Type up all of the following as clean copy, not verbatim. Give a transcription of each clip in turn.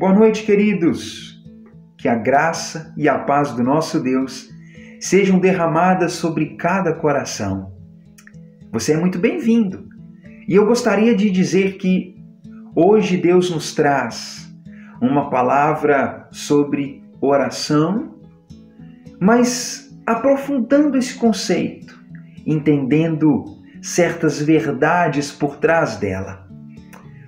Boa noite, queridos. Que a graça e a paz do nosso Deus sejam derramadas sobre cada coração. Você é muito bem-vindo. E eu gostaria de dizer que hoje Deus nos traz uma palavra sobre oração, mas aprofundando esse conceito, entendendo certas verdades por trás dela.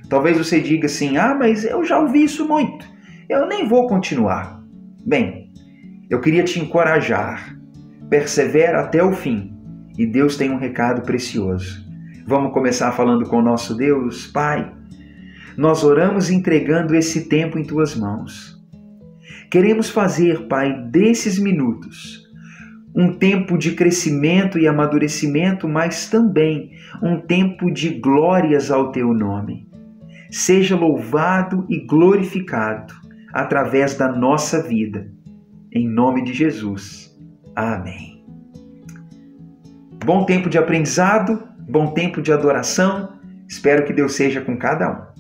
Talvez você diga assim, mas eu já ouvi isso muito, eu nem vou continuar. Bem, eu queria te encorajar, persevera até o fim, e Deus tem um recado precioso. Vamos começar falando com o nosso Deus. Pai, nós oramos entregando esse tempo em Tuas mãos. Queremos fazer, Pai, desses minutos um tempo de crescimento e amadurecimento, mas também um tempo de glórias ao Teu nome. Seja louvado e glorificado através da nossa vida. Em nome de Jesus. Amém. Bom tempo de aprendizado, bom tempo de adoração. Espero que Deus seja com cada um.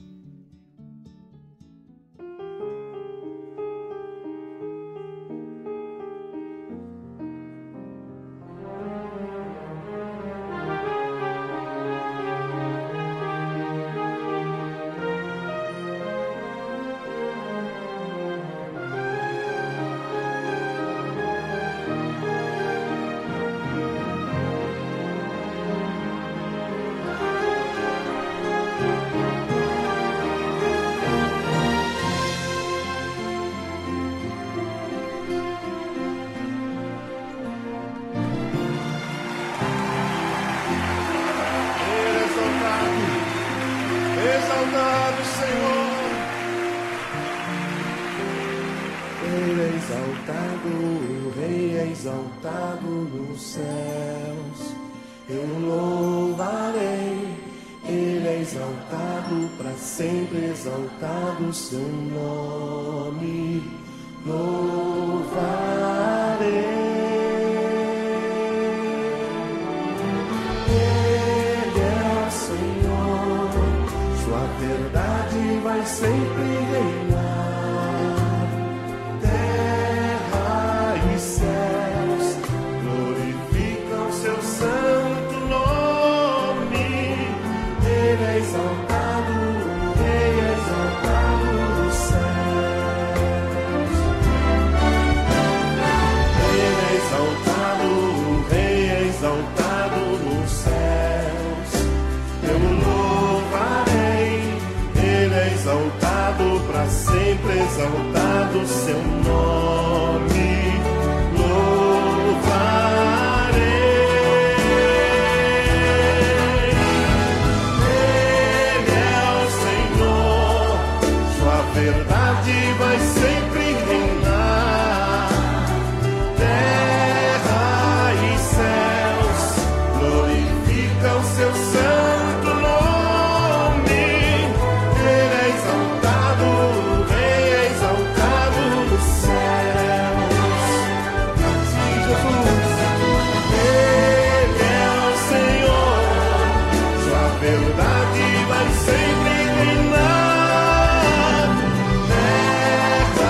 Exaltado, Senhor. Ele é exaltado, o Rei é exaltado nos céus. Eu louvarei. Ele é exaltado, para sempre exaltado o seu nome. Louvarei. Verdade vai sempre reinar. Terra e céus glorificam seu santo nome. Ele é exaltado, o Rei é exaltado nos céus. Ele é exaltado, o Rei é exaltado nos céus. Eu louvarei. Exaltado, para sempre exaltado seu nome, louvarei. Ele é o Senhor, sua verdade vai sempre reinar. Terra e céus glorificam seu santo nome. Verdade vai sempre reinar. Terra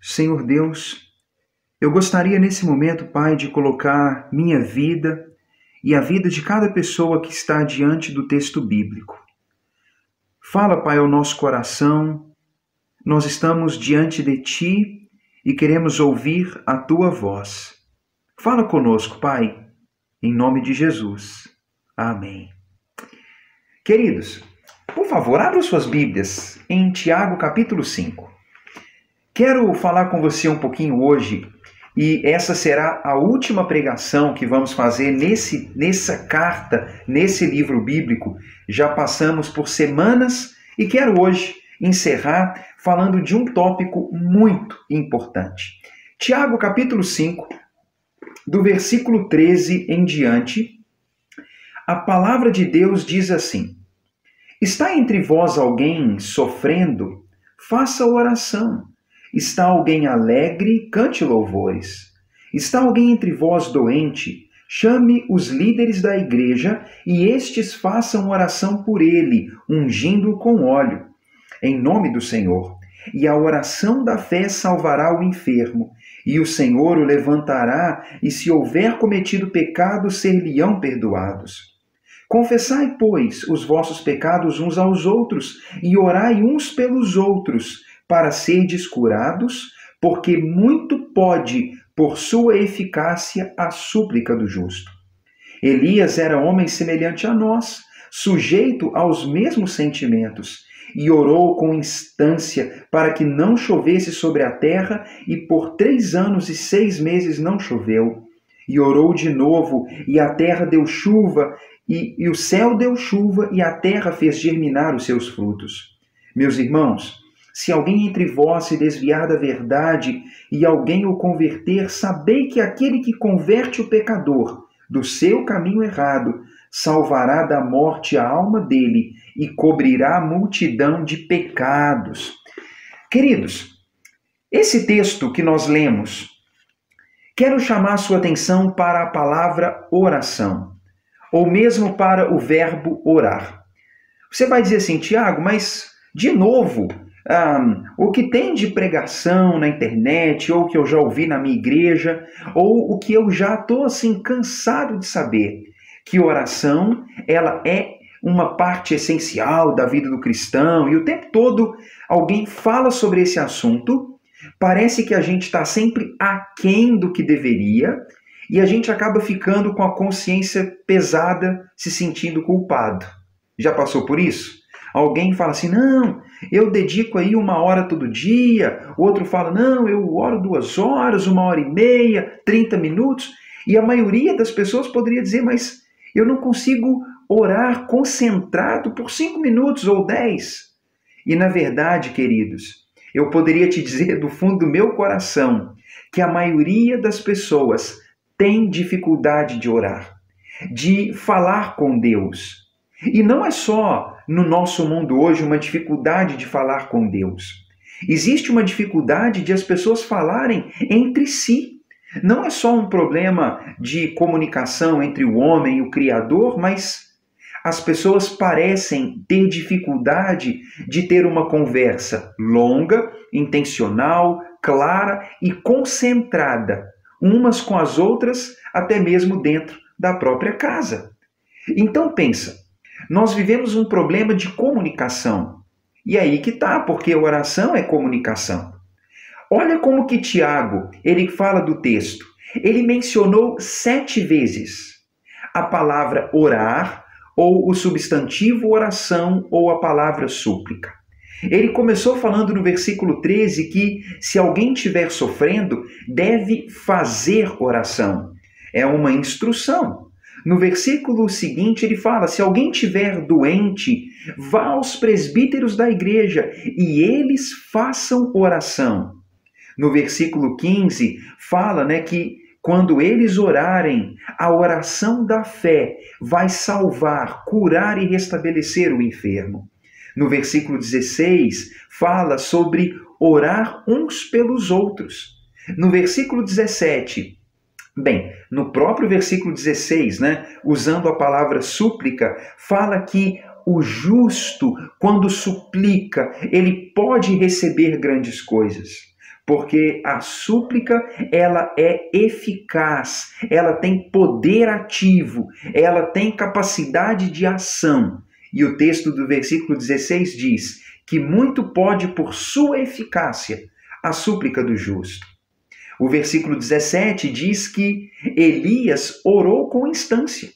Senhor Deus, eu gostaria nesse momento, Pai, de colocar minha vida e a vida de cada pessoa que está diante do texto bíblico. Fala, Pai, ao nosso coração. Nós estamos diante de Ti e queremos ouvir a Tua voz. Fala conosco, Pai, em nome de Jesus. Amém. Queridos, por favor, abram suas Bíblias em Tiago capítulo 5. Quero falar com você um pouquinho hoje, e essa será a última pregação que vamos fazer nessa carta, nesse livro bíblico. Já passamos por semanas e quero hoje encerrar falando de um tópico muito importante. Tiago capítulo 5, do versículo 13 em diante, a palavra de Deus diz assim: Está entre vós alguém sofrendo? Faça oração. Está alguém alegre? Cante louvores. Está alguém entre vós doente? Chame os líderes da igreja e estes façam oração por ele, ungindo-o com óleo, em nome do Senhor. E a oração da fé salvará o enfermo, e o Senhor o levantará, e se houver cometido pecado, ser-lhe-ão perdoados. Confessai, pois, os vossos pecados uns aos outros, e orai uns pelos outros, para serdes curados, porque muito pode, por sua eficácia, a súplica do justo. Elias era homem semelhante a nós, sujeito aos mesmos sentimentos, e orou com instância para que não chovesse sobre a terra, e por 3 anos e 6 meses não choveu. E orou de novo, e a terra deu chuva, e o céu deu chuva, e a terra fez germinar os seus frutos. Meus irmãos, se alguém entre vós se desviar da verdade e alguém o converter, sabei que aquele que converte o pecador do seu caminho errado salvará da morte a alma dele e cobrirá a multidão de pecados. Queridos, esse texto que nós lemos, quero chamar a sua atenção para a palavra oração, ou mesmo para o verbo orar. Você vai dizer assim: Tiago, mas de novo, o que tem de pregação na internet, ou que eu já ouvi na minha igreja, ou o que eu já estou assim cansado de saber, que oração ela é uma parte essencial da vida do cristão, e o tempo todo alguém fala sobre esse assunto, parece que a gente está sempre aquém do que deveria, e a gente acaba ficando com a consciência pesada, se sentindo culpado. Já passou por isso? Alguém fala assim: não, eu dedico aí 1 hora todo dia. O outro fala: não, eu oro 2 horas, 1h30, 30 minutos. E a maioria das pessoas poderia dizer: mas eu não consigo orar concentrado por 5 minutos ou 10. E na verdade, queridos, eu poderia te dizer do fundo do meu coração que a maioria das pessoas tem dificuldade de orar, de falar com Deus. E não é só no nosso mundo hoje uma dificuldade de falar com Deus. Existe uma dificuldade de as pessoas falarem entre si. Não é só um problema de comunicação entre o homem e o Criador, mas as pessoas parecem ter dificuldade de ter uma conversa longa, intencional, clara e concentrada, umas com as outras, até mesmo dentro da própria casa. Então pensa, nós vivemos um problema de comunicação. E aí que tá, porque oração é comunicação. Olha como que Tiago, ele fala do texto. Ele mencionou 7 vezes a palavra orar, ou o substantivo oração, ou a palavra súplica. Ele começou falando no versículo 13 que se alguém estiver sofrendo, deve fazer oração. É uma instrução. No versículo seguinte ele fala: se alguém estiver doente, vá aos presbíteros da igreja e eles façam oração. No versículo 15 fala que quando eles orarem, a oração da fé vai salvar, curar e restabelecer o enfermo. No versículo 16 fala sobre orar uns pelos outros. No versículo 17, no próprio versículo 16, usando a palavra súplica, fala que o justo, quando suplica, ele pode receber grandes coisas. porque a súplica, ela é eficaz, ela tem poder ativo, ela tem capacidade de ação. E o texto do versículo 16 diz que muito pode por sua eficácia a súplica do justo. O versículo 17 diz que Elias orou com instância,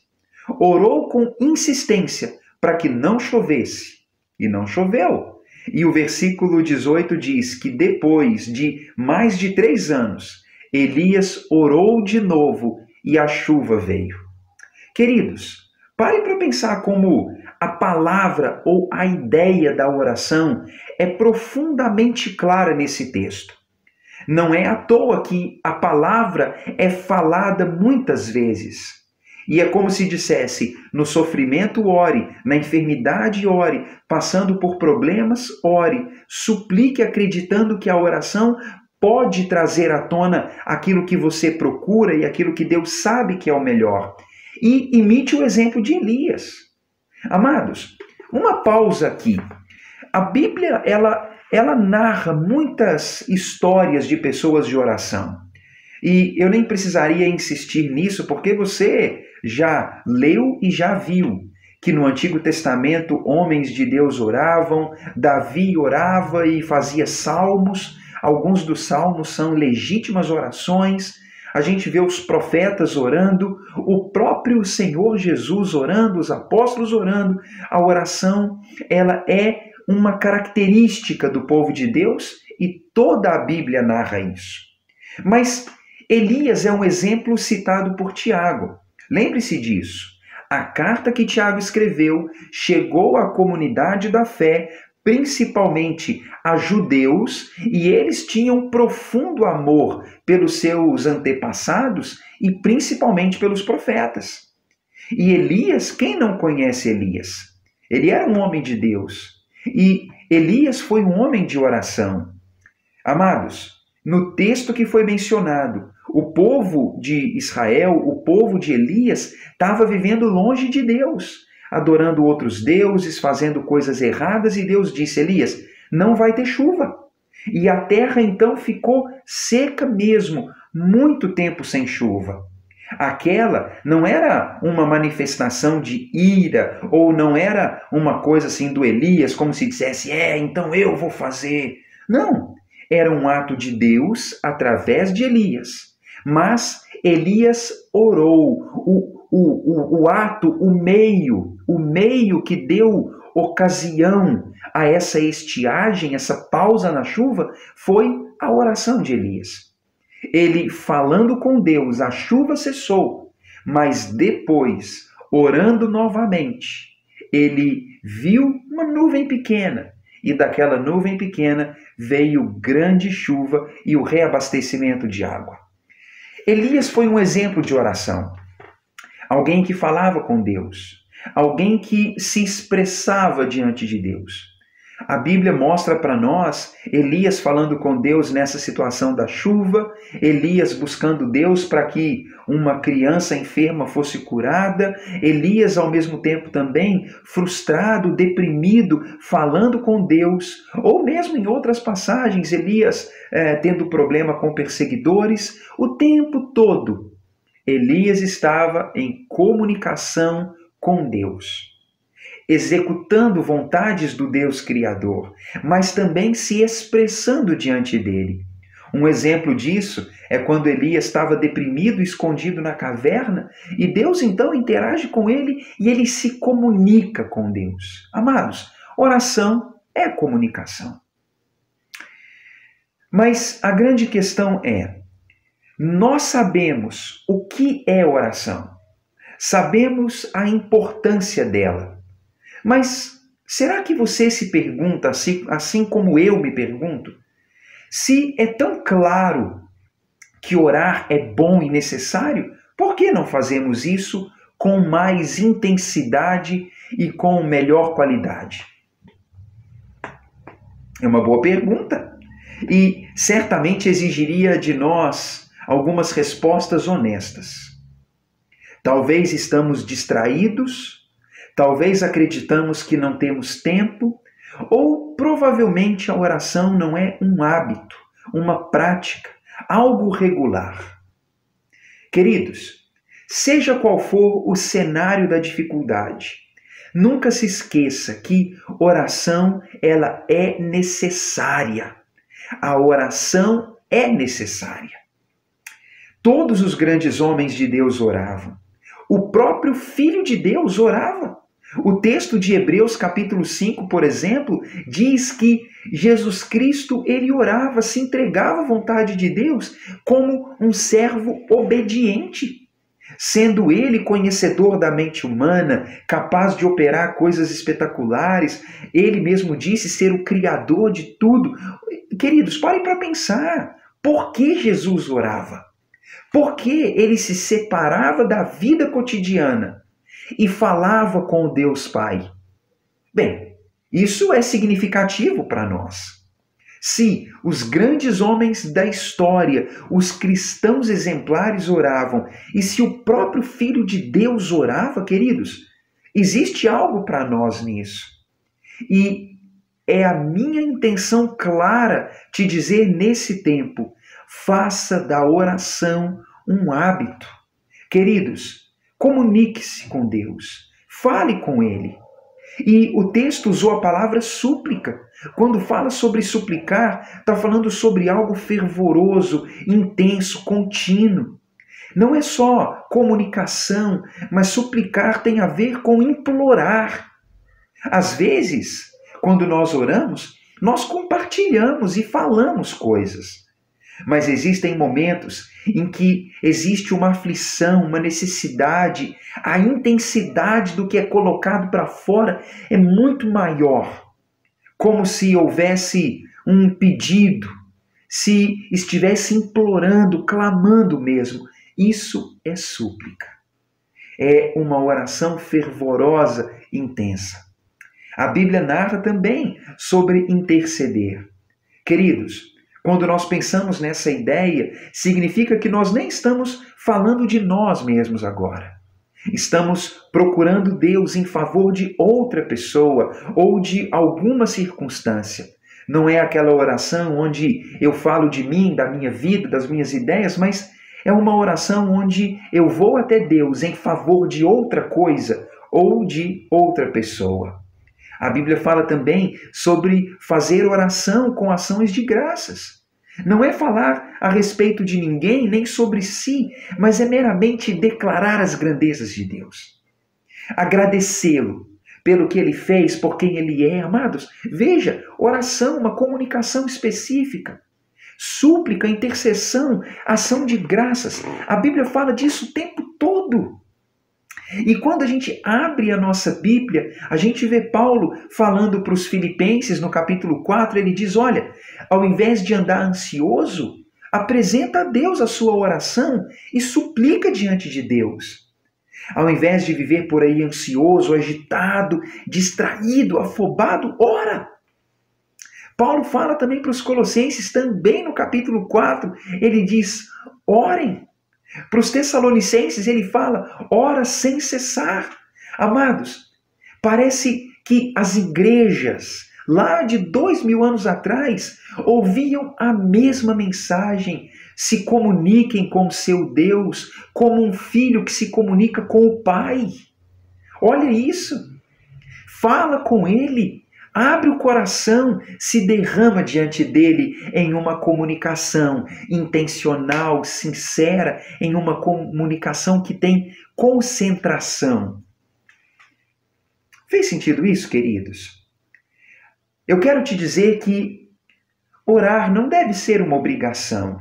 orou com insistência para que não chovesse, e não choveu. E o versículo 18 diz que depois de mais de 3 anos, Elias orou de novo e a chuva veio. Queridos, parem para pensar como a palavra ou a ideia da oração é profundamente clara nesse texto. Não é à toa que a palavra é falada muitas vezes. E é como se dissesse, no sofrimento ore, na enfermidade ore, passando por problemas ore, suplique acreditando que a oração pode trazer à tona aquilo que você procura e aquilo que Deus sabe que é o melhor. E imite o exemplo de Elias. Amados, uma pausa aqui. A Bíblia, ela narra muitas histórias de pessoas de oração. E eu nem precisaria insistir nisso, porque você já leu e já viu que no Antigo Testamento homens de Deus oravam, Davi orava e fazia salmos, alguns dos salmos são legítimas orações, a gente vê os profetas orando, o próprio Senhor Jesus orando, os apóstolos orando. A oração, ela é uma característica do povo de Deus e toda a Bíblia narra isso. Mas Elias é um exemplo citado por Tiago. Lembre-se disso. A carta que Tiago escreveu chegou à comunidade da fé, principalmente a judeus, e eles tinham profundo amor pelos seus antepassados e principalmente pelos profetas. E Elias, quem não conhece Elias? Ele era um homem de Deus. E Elias foi um homem de oração. Amados, no texto que foi mencionado, o povo de Israel, o povo de Elias, estava vivendo longe de Deus, adorando outros deuses, fazendo coisas erradas, e Deus disse: Elias, não vai ter chuva. E a terra então ficou seca mesmo, muito tempo sem chuva. Aquela não era uma manifestação de ira, ou não era uma coisa assim do Elias, como se dissesse, então eu vou fazer. Não, era um ato de Deus através de Elias. Mas Elias orou, o ato, o meio que deu ocasião a essa estiagem, essa pausa na chuva, foi a oração de Elias. Ele falando com Deus, a chuva cessou, mas depois, orando novamente, ele viu uma nuvem pequena, e daquela nuvem pequena veio grande chuva e o reabastecimento de água. Elias foi um exemplo de oração. Alguém que falava com Deus. Alguém que se expressava diante de Deus. A Bíblia mostra para nós Elias falando com Deus nessa situação da chuva, Elias buscando Deus para que uma criança enferma fosse curada, Elias ao mesmo tempo também frustrado, deprimido, falando com Deus, ou mesmo em outras passagens, Elias tendo problema com perseguidores. O tempo todo, Elias estava em comunicação com Deus, executando vontades do Deus Criador, mas também se expressando diante dele. Um exemplo disso é quando Elias estava deprimido, escondido na caverna, e Deus então interage com ele e ele se comunica com Deus. Amados, oração é comunicação. Mas a grande questão é, nós sabemos o que é oração, sabemos a importância dela, mas será que você se pergunta, assim como eu me pergunto, se é tão claro que orar é bom e necessário, por que não fazemos isso com mais intensidade e com melhor qualidade? É uma boa pergunta e certamente exigiria de nós algumas respostas honestas. Talvez estamos distraídos, talvez acreditamos que não temos tempo, ou provavelmente a oração não é um hábito, uma prática, algo regular. Queridos, seja qual for o cenário da dificuldade, nunca se esqueça que oração, ela é necessária. A oração é necessária. Todos os grandes homens de Deus oravam. O próprio Filho de Deus orava. O texto de Hebreus capítulo 5, por exemplo, diz que Jesus Cristo, ele orava, se entregava à vontade de Deus como um servo obediente. Sendo ele conhecedor da mente humana, capaz de operar coisas espetaculares, ele mesmo disse ser o criador de tudo. Queridos, parem para pensar. Por que Jesus orava? Por que ele se separava da vida cotidiana e falava com o Deus Pai? Bem, isso é significativo para nós. Se os grandes homens da história, os cristãos exemplares oravam, e se o próprio Filho de Deus orava, queridos, existe algo para nós nisso. E é a minha intenção clara te dizer nesse tempo, faça da oração um hábito. Queridos, comunique-se com Deus, fale com Ele. E o texto usou a palavra súplica. Quando fala sobre suplicar, está falando sobre algo fervoroso, intenso, contínuo. Não é só comunicação, mas suplicar tem a ver com implorar. Às vezes, quando nós oramos, nós compartilhamos e falamos coisas. Mas existem momentos em que existe uma aflição, uma necessidade, a intensidade do que é colocado para fora é muito maior. Como se houvesse um pedido, se estivesse implorando, clamando mesmo. Isso é súplica. É uma oração fervorosa, intensa. A Bíblia narra também sobre interceder. Queridos, quando nós pensamos nessa ideia, significa que nós nem estamos falando de nós mesmos agora. Estamos procurando Deus em favor de outra pessoa ou de alguma circunstância. Não é aquela oração onde eu falo de mim, da minha vida, das minhas ideias, mas é uma oração onde eu vou até Deus em favor de outra coisa ou de outra pessoa. A Bíblia fala também sobre fazer oração com ações de graças. Não é falar a respeito de ninguém, nem sobre si, mas é meramente declarar as grandezas de Deus. Agradecê-lo pelo que Ele fez, por quem Ele é. Amados, veja, oração, uma comunicação específica. Súplica, intercessão, ação de graças. A Bíblia fala disso o tempo todo. E quando a gente abre a nossa Bíblia, a gente vê Paulo falando para os Filipenses no capítulo 4, ele diz, olha, ao invés de andar ansioso, apresenta a Deus a sua oração e suplica diante de Deus. Ao invés de viver por aí ansioso, agitado, distraído, afobado, ora! Paulo fala também para os Colossenses, também no capítulo 4, ele diz, orem. Para os Tessalonicenses ele fala, ora sem cessar. Amados, parece que as igrejas lá de 2000 anos atrás ouviam a mesma mensagem. Se comuniquem com o seu Deus como um filho que se comunica com o Pai. Olha isso. Fala com Ele. Abre o coração, se derrama diante dele em uma comunicação intencional, sincera, em uma comunicação que tem concentração. Fez sentido isso, queridos? Eu quero te dizer que orar não deve ser uma obrigação.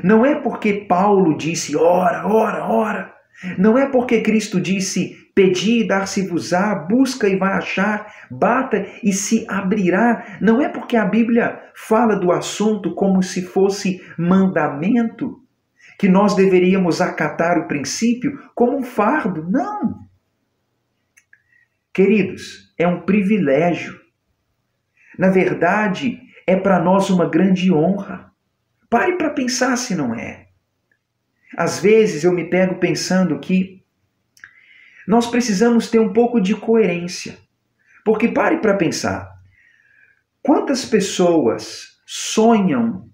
Não é porque Paulo disse, ora, ora, ora. Não é porque Cristo disse, pedi e dar-se-vos-á, busca e vai achar, bata e se abrirá. Não é porque a Bíblia fala do assunto como se fosse mandamento, que nós deveríamos acatar o princípio como um fardo. Não. Queridos, é um privilégio. Na verdade, é para nós uma grande honra. Pare para pensar se não é. Às vezes eu me pego pensando que nós precisamos ter um pouco de coerência. Porque pare para pensar. Quantas pessoas sonham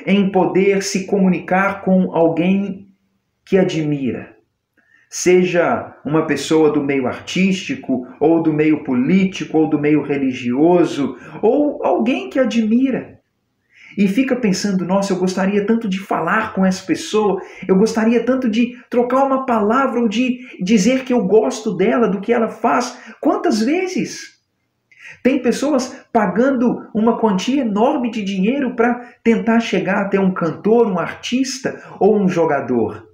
em poder se comunicar com alguém que admira. Seja uma pessoa do meio artístico, ou do meio político, ou do meio religioso, ou alguém que admira. E fica pensando, nossa, eu gostaria tanto de falar com essa pessoa, eu gostaria tanto de trocar uma palavra ou de dizer que eu gosto dela, do que ela faz. Quantas vezes? Tem pessoas pagando uma quantia enorme de dinheiro para tentar chegar até um cantor, um artista ou um jogador.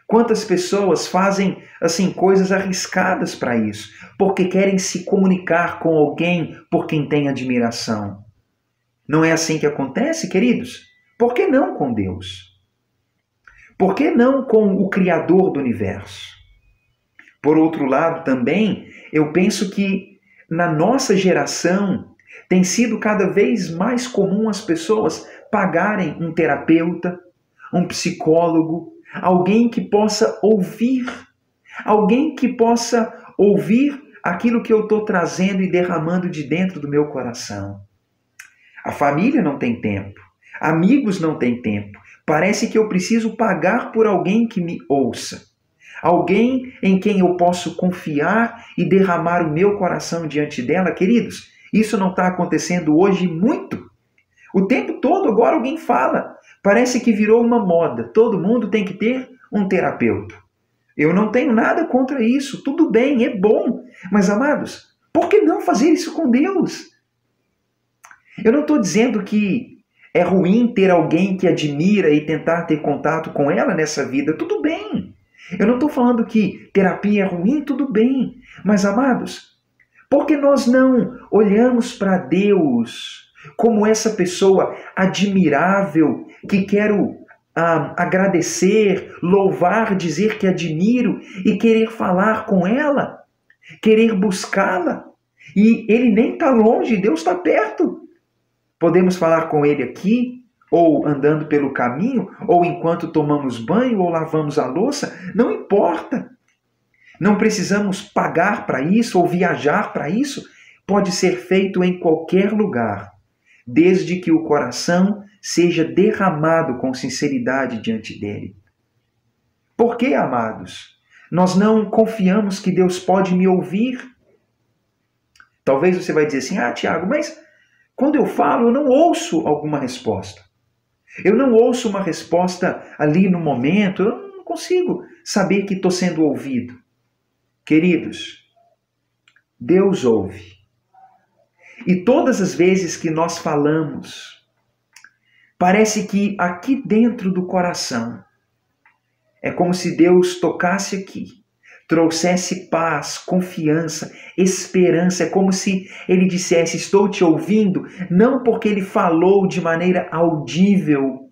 Quantas pessoas fazem assim coisas arriscadas para isso, porque querem se comunicar com alguém por quem tem admiração. Não é assim que acontece, queridos? Por que não com Deus? Por que não com o Criador do universo? Por outro lado, também, eu penso que na nossa geração tem sido cada vez mais comum as pessoas pagarem um terapeuta, um psicólogo, alguém que possa ouvir aquilo que eu estou trazendo e derramando de dentro do meu coração. A família não tem tempo, amigos não têm tempo. Parece que eu preciso pagar por alguém que me ouça. Alguém em quem eu posso confiar e derramar o meu coração diante dela. Queridos, isso não está acontecendo hoje muito. O tempo todo agora alguém fala. Parece que virou uma moda. Todo mundo tem que ter um terapeuta. Eu não tenho nada contra isso. Tudo bem, é bom. Mas, amados, por que não fazer isso com Deus? Eu não estou dizendo que é ruim ter alguém que admira e tentar ter contato com ela nessa vida. Tudo bem. Eu não estou falando que terapia é ruim, tudo bem. Mas, amados, por que nós não olhamos para Deus como essa pessoa admirável que quero agradecer, louvar, dizer que admiro e querer falar com ela, querer buscá-la? E Ele nem está longe, Deus está perto. Podemos falar com Ele aqui, ou andando pelo caminho, ou enquanto tomamos banho, ou lavamos a louça, não importa. Não precisamos pagar para isso, ou viajar para isso. Pode ser feito em qualquer lugar, desde que o coração seja derramado com sinceridade diante dele. Por que, amados, nós não confiamos que Deus pode me ouvir? Talvez você vai dizer assim, Tiago, mas quando eu falo, eu não ouço alguma resposta. Eu não ouço uma resposta ali no momento, eu não consigo saber que estou sendo ouvido. Queridos, Deus ouve. E todas as vezes que nós falamos, parece que aqui dentro do coração, é como se Deus tocasse aqui, trouxesse paz, confiança, esperança. É como se Ele dissesse, estou te ouvindo, não porque Ele falou de maneira audível,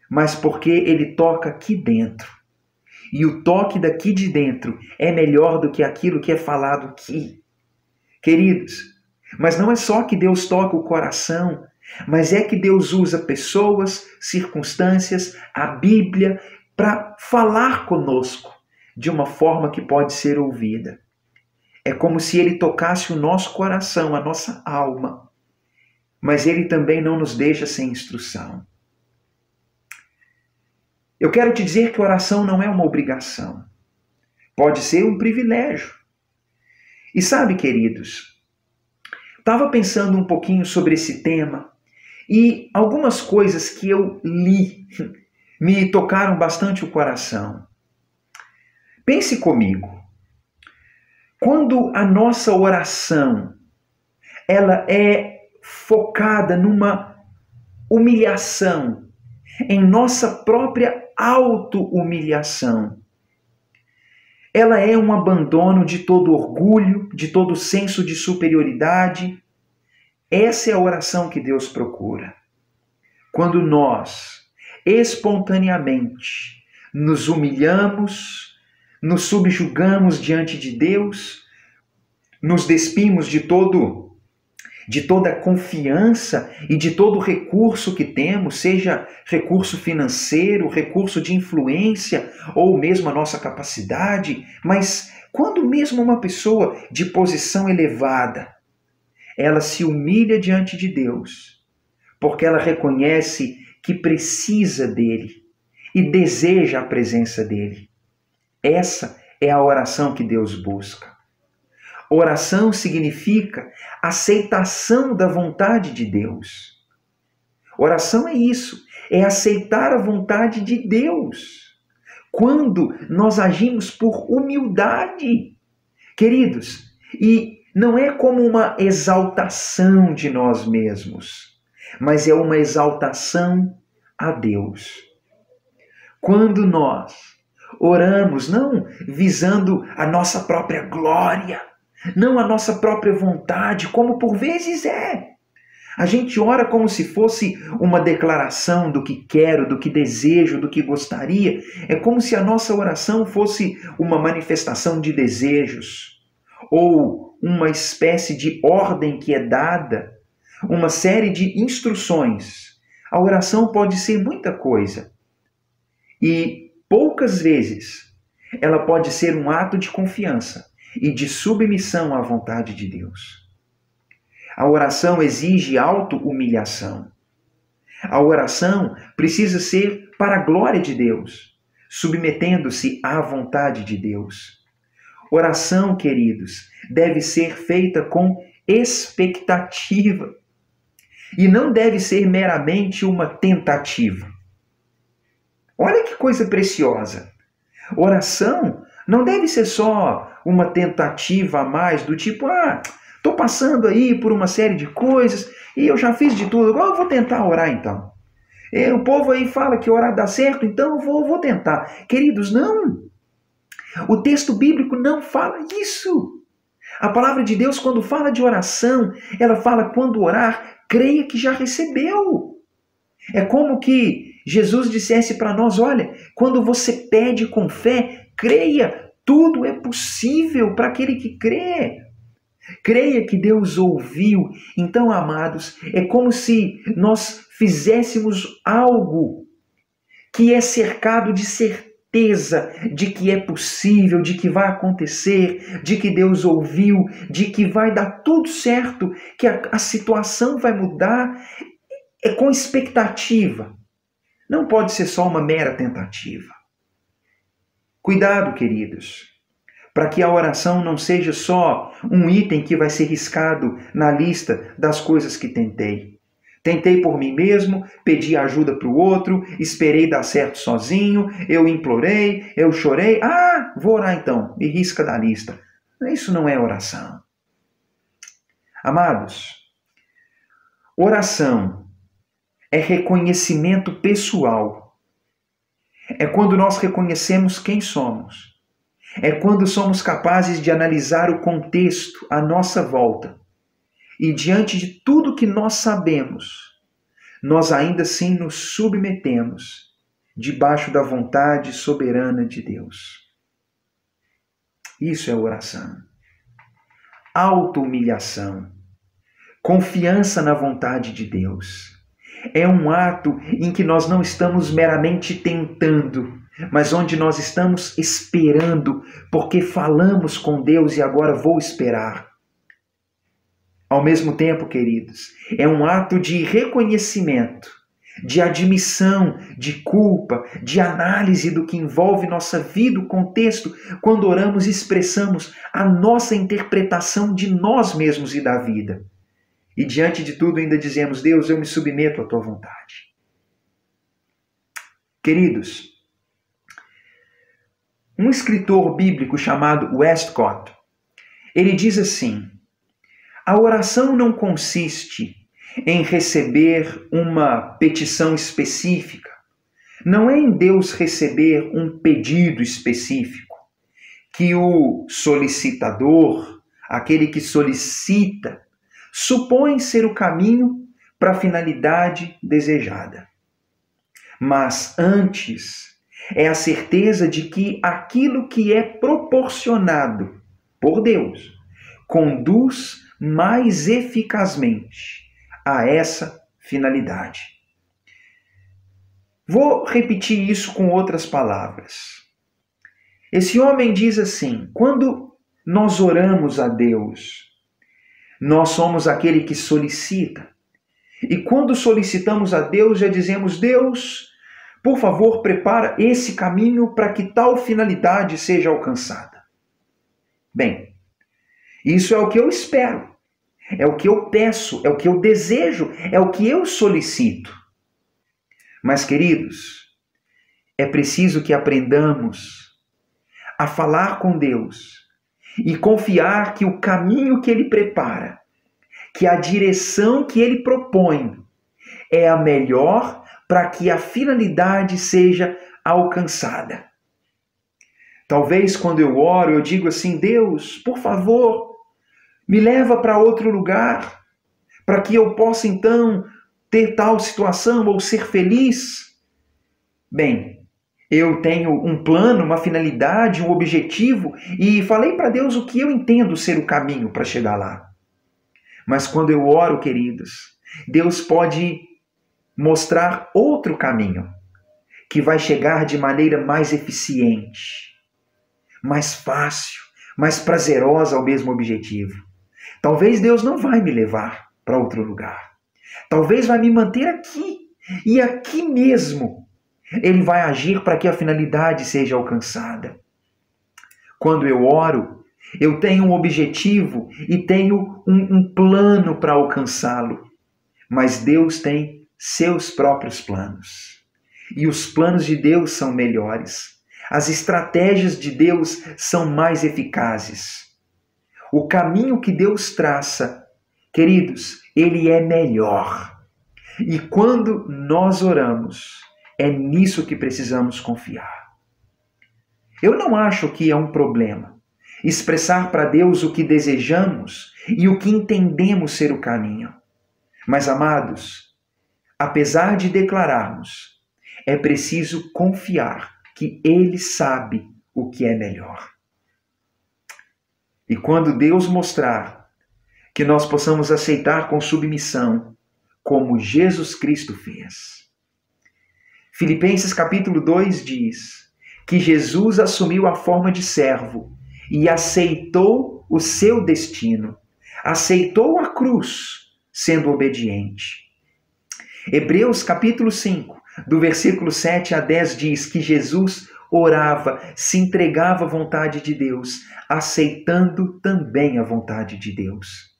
mas porque Ele toca aqui dentro. E o toque daqui de dentro é melhor do que aquilo que é falado aqui. Queridos, mas não é só que Deus toca o coração, mas é que Deus usa pessoas, circunstâncias, a Bíblia, para falar conosco de uma forma que pode ser ouvida. É como se Ele tocasse o nosso coração, a nossa alma, mas Ele também não nos deixa sem instrução. Eu quero te dizer que oração não é uma obrigação. Pode ser um privilégio. E sabe, queridos, estava pensando um pouquinho sobre esse tema e algumas coisas que eu li me tocaram bastante o coração. Pense comigo. Quando a nossa oração ela é focada numa humilhação, em nossa própria auto-humilhação, ela é um abandono de todo orgulho, de todo senso de superioridade. Essa é a oração que Deus procura. Quando nós, espontaneamente, nos humilhamos, nos subjugamos diante de Deus, nos despimos de toda a confiança e de todo o recurso que temos, seja recurso financeiro, recurso de influência ou mesmo a nossa capacidade, mas quando mesmo uma pessoa de posição elevada, ela se humilha diante de Deus, porque ela reconhece que precisa dele e deseja a presença dele. Essa é a oração que Deus busca. Oração significa aceitação da vontade de Deus. Oração é isso, é aceitar a vontade de Deus. Quando nós agimos por humildade, queridos, e não é como uma exaltação de nós mesmos, mas é uma exaltação a Deus. Quando nós oramos não visando a nossa própria glória, não a nossa própria vontade, como por vezes é. A gente ora como se fosse uma declaração do que quero, do que desejo, do que gostaria. É como se a nossa oração fosse uma manifestação de desejos, ou uma espécie de ordem que é dada, uma série de instruções. A oração pode ser muita coisa. E poucas vezes ela pode ser um ato de confiança e de submissão à vontade de Deus. A oração exige auto-humilhação. A oração precisa ser para a glória de Deus, submetendo-se à vontade de Deus. Oração, queridos, deve ser feita com expectativa e não deve ser meramente uma tentativa. Olha que coisa preciosa. Oração não deve ser só uma tentativa a mais do tipo, estou passando aí por uma série de coisas e eu já fiz de tudo, agora eu vou tentar orar então. O povo aí fala que orar dá certo, então eu vou tentar. Queridos, não. O texto bíblico não fala isso. A palavra de Deus, quando fala de oração, ela fala quando orar, creia que já recebeu. É como que Jesus dissesse para nós, olha, quando você pede com fé, creia, tudo é possível para aquele que crê. Creia que Deus ouviu. Então, amados, é como se nós fizéssemos algo que é cercado de certeza de que é possível, de que vai acontecer, de que Deus ouviu, de que vai dar tudo certo, que a situação vai mudar. É com expectativa. Não pode ser só uma mera tentativa. Cuidado, queridos, para que a oração não seja só um item que vai ser riscado na lista das coisas que tentei. Tentei por mim mesmo, pedi ajuda para o outro, esperei dar certo sozinho, eu implorei, eu chorei. Vou orar então, e risca da lista. Isso não é oração. Amados, oração é reconhecimento pessoal. É quando nós reconhecemos quem somos. É quando somos capazes de analisar o contexto à nossa volta. E diante de tudo que nós sabemos, nós ainda assim nos submetemos debaixo da vontade soberana de Deus. Isso é oração. Auto-humilhação. Confiança na vontade de Deus. É um ato em que nós não estamos meramente tentando, mas onde nós estamos esperando, porque falamos com Deus e agora vou esperar. Ao mesmo tempo, queridos, é um ato de reconhecimento, de admissão, de culpa, de análise do que envolve nossa vida, o contexto. Quando oramos, expressamos a nossa interpretação de nós mesmos e da vida. E diante de tudo ainda dizemos, Deus, eu me submeto à tua vontade. Queridos, um escritor bíblico chamado Westcott, ele diz assim, a oração não consiste em receber uma petição específica, não é em Deus receber um pedido específico, que o solicitador, aquele que solicita, supõe ser o caminho para a finalidade desejada. Mas antes é a certeza de que aquilo que é proporcionado por Deus conduz mais eficazmente a essa finalidade. Vou repetir isso com outras palavras. Esse homem diz assim, quando nós oramos a Deus, nós somos aquele que solicita, E quando solicitamos a Deus, já dizemos: Deus, por favor, prepara esse caminho para que tal finalidade seja alcançada. Bem, isso é o que eu espero, é o que eu peço, é o que eu desejo, é o que eu solicito. Mas, queridos, é preciso que aprendamos a falar com Deus e confiar que o caminho que Ele prepara, que a direção que Ele propõe é a melhor para que a finalidade seja alcançada. Talvez quando eu oro, eu digo assim: Deus, por favor, me leva para outro lugar, para que eu possa então ter tal situação ou ser feliz. Bem, eu tenho um plano, uma finalidade, um objetivo e falei para Deus o que eu entendo ser o caminho para chegar lá. Mas quando eu oro, queridos, Deus pode mostrar outro caminho que vai chegar de maneira mais eficiente, mais fácil, mais prazerosa ao mesmo objetivo. Talvez Deus não vai me levar para outro lugar. Talvez vai me manter aqui e aqui mesmo Ele vai agir para que a finalidade seja alcançada. Quando eu oro, eu tenho um objetivo e tenho um plano para alcançá-lo. Mas Deus tem seus próprios planos. E os planos de Deus são melhores. As estratégias de Deus são mais eficazes. O caminho que Deus traça, queridos, ele é melhor. E quando nós oramos, é nisso que precisamos confiar. Eu não acho que é um problema expressar para Deus o que desejamos e o que entendemos ser o caminho. Mas, amados, apesar de declararmos, é preciso confiar que Ele sabe o que é melhor. E quando Deus mostrar, que nós possamos aceitar com submissão, como Jesus Cristo fez. Filipenses capítulo 2 diz que Jesus assumiu a forma de servo e aceitou o seu destino, aceitou a cruz, sendo obediente. Hebreus capítulo 5, do versículo 7 a 10 diz que Jesus orava, se entregava à vontade de Deus, aceitando também a vontade de Deus.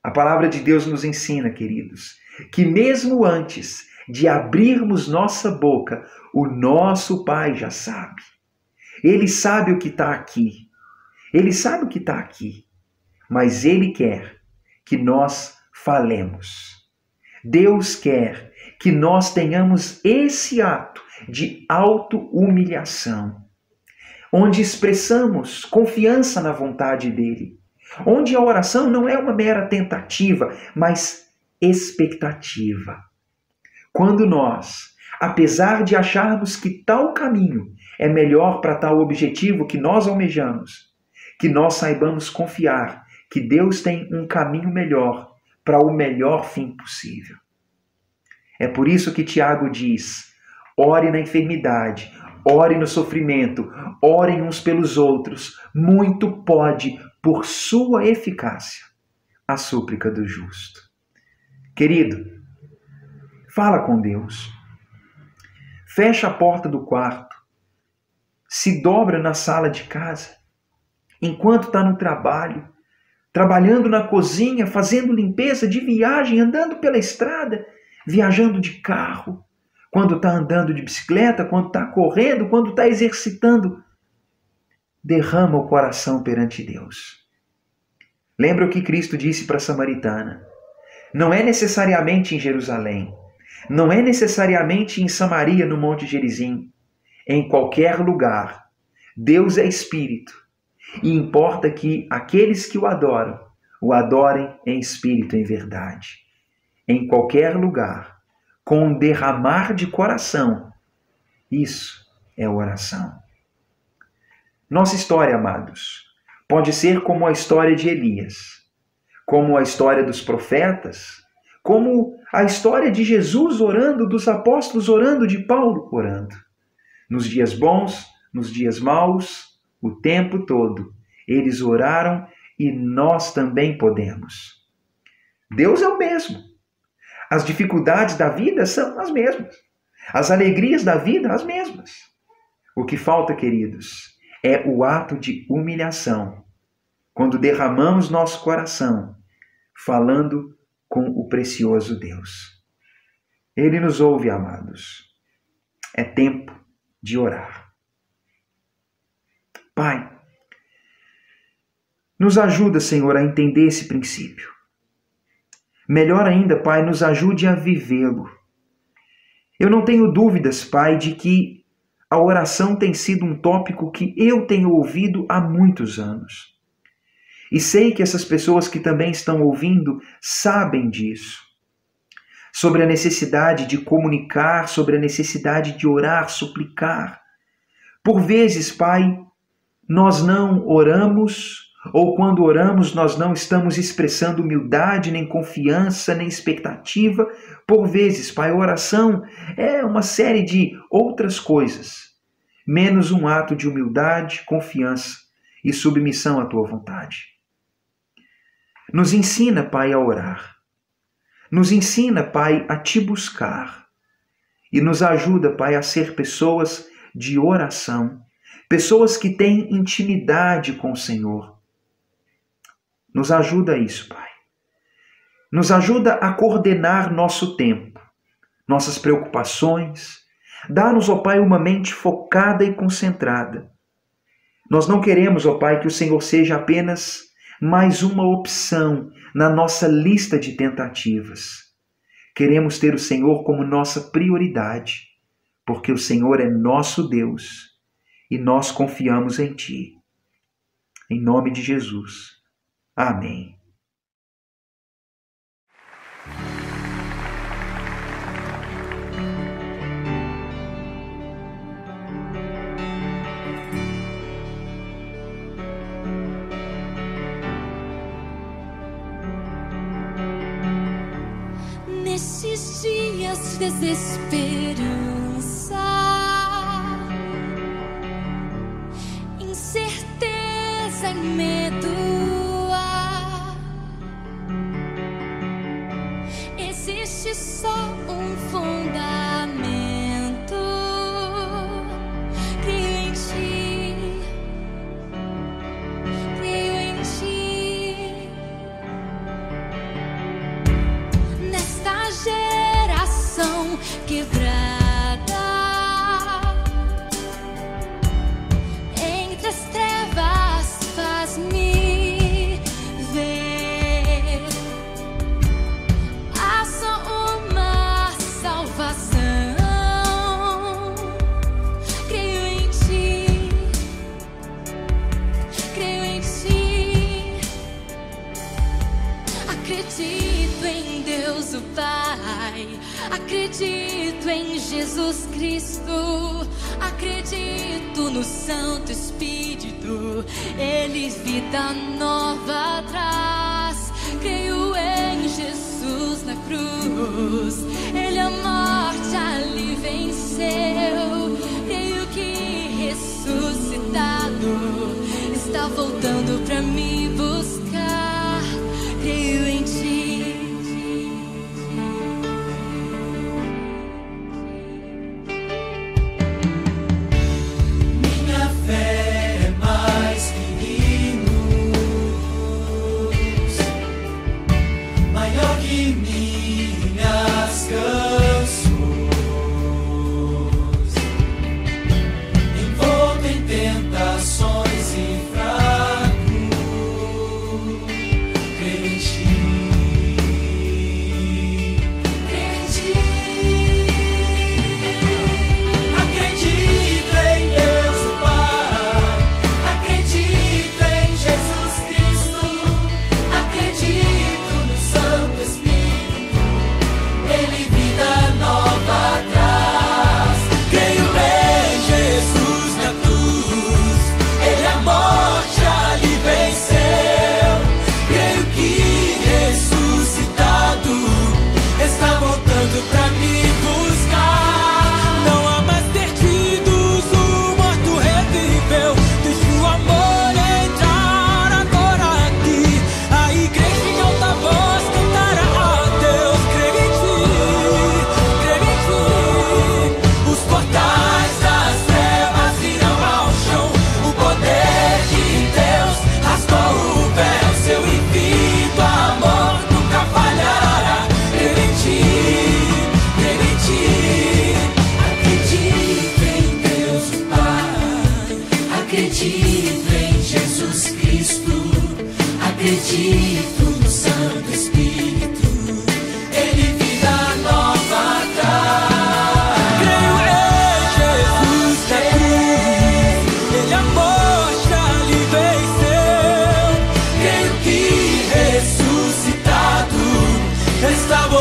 A palavra de Deus nos ensina, queridos, que mesmo antes de abrirmos nossa boca, o nosso Pai já sabe. Ele sabe o que está aqui. Ele sabe o que está aqui. Mas Ele quer que nós falemos. Deus quer que nós tenhamos esse ato de auto-humilhação, onde expressamos confiança na vontade dEle, onde a oração não é uma mera tentativa, mas expectativa. Quando nós, apesar de acharmos que tal caminho é melhor para tal objetivo que nós almejamos, que nós saibamos confiar que Deus tem um caminho melhor para o melhor fim possível. É por isso que Tiago diz: ore na enfermidade, ore no sofrimento, orem uns pelos outros, muito pode, por sua eficácia, a súplica do justo. Querido, fala com Deus. Fecha a porta do quarto. Se dobra na sala de casa. Enquanto está no trabalho, trabalhando na cozinha, fazendo limpeza, de viagem, andando pela estrada, viajando de carro, quando está andando de bicicleta, quando está correndo, quando está exercitando. Derrama o coração perante Deus. Lembra o que Cristo disse para a samaritana? Não é necessariamente em Jerusalém, não é necessariamente em Samaria, no Monte Gerizim. Em qualquer lugar, Deus é Espírito e importa que aqueles que o adorem em espírito e em verdade. Em qualquer lugar, com um derramar de coração, isso é oração. Nossa história, amados, pode ser como a história de Elias, como a história dos profetas, como a história de Jesus orando, dos apóstolos orando, de Paulo orando. Nos dias bons, nos dias maus, o tempo todo, eles oraram e nós também podemos. Deus é o mesmo. As dificuldades da vida são as mesmas. As alegrias da vida, as mesmas. O que falta, queridos, é o ato de humilhação, quando derramamos nosso coração, falando com o precioso Deus. Ele nos ouve, amados. É tempo de orar. Pai, nos ajuda, Senhor, a entender esse princípio. Melhor ainda, Pai, nos ajude a vivê-lo. Eu não tenho dúvidas, Pai, de que a oração tem sido um tópico que eu tenho ouvido há muitos anos. E sei que essas pessoas que também estão ouvindo sabem disso. Sobre a necessidade de comunicar, sobre a necessidade de orar, suplicar. Por vezes, Pai, nós não oramos, ou quando oramos nós não estamos expressando humildade, nem confiança, nem expectativa. Por vezes, Pai, a oração é uma série de outras coisas, menos um ato de humildade, confiança e submissão à Tua vontade. Nos ensina, Pai, a orar. Nos ensina, Pai, a Te buscar. E nos ajuda, Pai, a ser pessoas de oração, pessoas que têm intimidade com o Senhor. Nos ajuda a isso, Pai. Nos ajuda a coordenar nosso tempo, nossas preocupações. Dá-nos, ó Pai, uma mente focada e concentrada. Nós não queremos, ó Pai, que o Senhor seja apenas mais uma opção na nossa lista de tentativas. Queremos ter o Senhor como nossa prioridade, porque o Senhor é nosso Deus e nós confiamos em Ti. Em nome de Jesus. Amém. Nesses dias de desesperança, incerteza e medo, existe só um fundamento. Creio em Ti, creio em Ti. Nesta geração quebrada, entre as trevas faz-me ver. Há só uma salvação. Creio em Ti, creio em Ti. Acredito em Deus o Pai, acredito em Jesus Cristo, acredito no Santo Espírito, Ele vida nova traz. Creio em Jesus na cruz, Ele a morte ali venceu. Creio que ressuscitado está voltando pra me buscar. Creio em Ti. Minha fé é mais que luz, maior que minhas canções.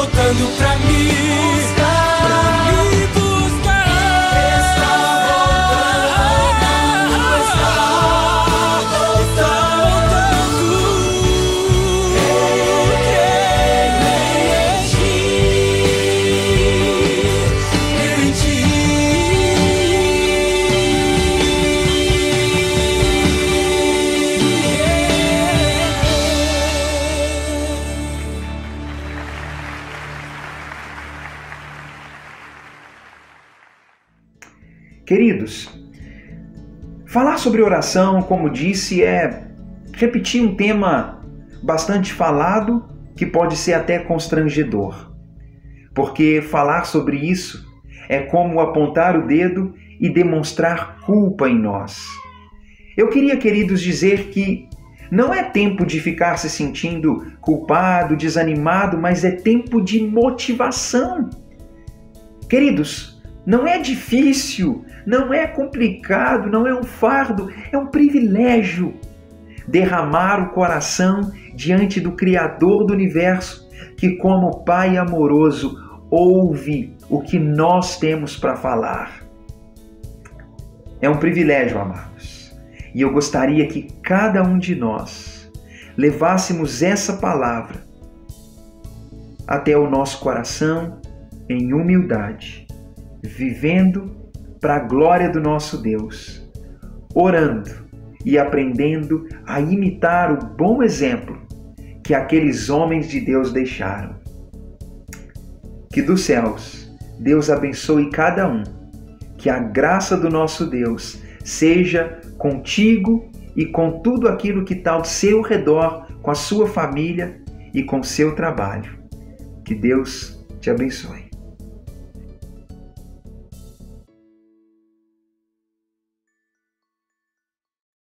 voltando pra me buscar. Queridos, falar sobre oração, como disse, é repetir um tema bastante falado, que pode ser até constrangedor. Porque falar sobre isso é como apontar o dedo e demonstrar culpa em nós. Eu queria, queridos, dizer que não é tempo de ficar se sentindo culpado, desanimado, mas é tempo de motivação. Queridos, não é difícil, não é complicado, não é um fardo, é um privilégio derramar o coração diante do Criador do Universo, que como Pai amoroso ouve o que nós temos para falar. É um privilégio, amados, e eu gostaria que cada um de nós levássemos essa palavra até o nosso coração em humildade, vivendo para a glória do nosso Deus, orando e aprendendo a imitar o bom exemplo que aqueles homens de Deus deixaram. Que dos céus Deus abençoe cada um, que a graça do nosso Deus seja contigo e com tudo aquilo que está ao seu redor, com a sua família e com o seu trabalho. Que Deus te abençoe.